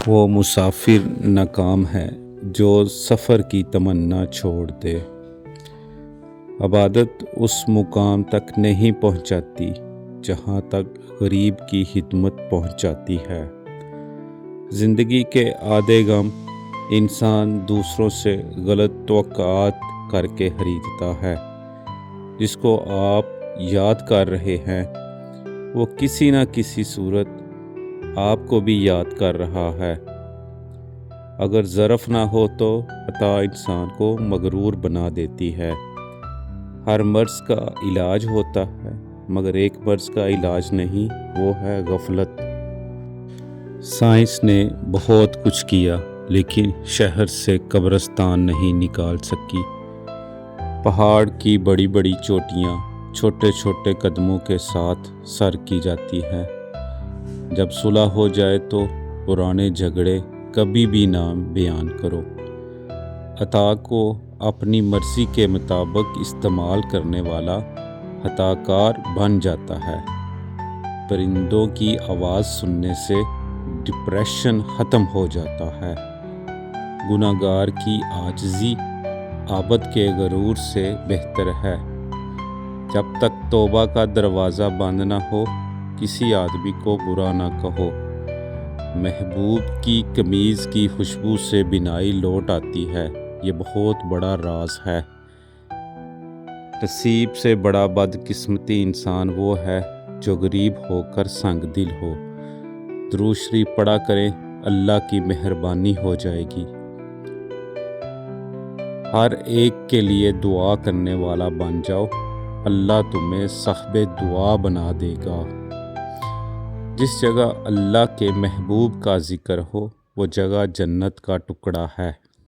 وہ مسافر ناکام ہے جو سفر کی تمنا چھوڑ دے۔ عبادت اس مقام تک نہیں پہنچاتی جہاں تک غریب کی خدمت پہنچاتی ہے۔ زندگی کے آدھے غم انسان دوسروں سے غلط توقعات کر کے خریدتا ہے۔ جس کو آپ یاد کر رہے ہیں وہ کسی نہ کسی صورت آپ کو بھی یاد کر رہا ہے۔ اگر ظرف نہ ہو تو عطا انسان کو مغرور بنا دیتی ہے۔ ہر مرض کا علاج ہوتا ہے مگر ایک مرض کا علاج نہیں، وہ ہے غفلت۔ سائنس نے بہت کچھ کیا لیکن شہر سے قبرستان نہیں نکال سکی۔ پہاڑ کی بڑی بڑی چوٹیاں چھوٹے چھوٹے قدموں کے ساتھ سر کی جاتی ہیں۔ جب صلح ہو جائے تو پرانے جھگڑے کبھی بھی نہ بیان کرو۔ عطا کو اپنی مرضی کے مطابق استعمال کرنے والا عطا کار بن جاتا ہے۔ پرندوں کی آواز سننے سے ڈپریشن ختم ہو جاتا ہے۔ گنہگار کی عاجزی عابد کے غرور سے بہتر ہے۔ جب تک توبہ کا دروازہ بند نہ ہو کسی آدمی کو برا نہ کہو۔ محبوب کی قمیض کی خوشبو سے بینائی لوٹ آتی ہے، یہ بہت بڑا راز ہے۔ نصیب سے بڑا بدقسمتی انسان وہ ہے جو غریب ہو کر سنگ دل ہو۔ درود شریف پڑھا کریں، اللہ کی مہربانی ہو جائے گی۔ ہر ایک کے لیے دعا کرنے والا بن جاؤ، اللہ تمہیں صاحب دعا بنا دے گا۔ جس جگہ اللہ کے محبوب کا ذکر ہو وہ جگہ جنت کا ٹکڑا ہے۔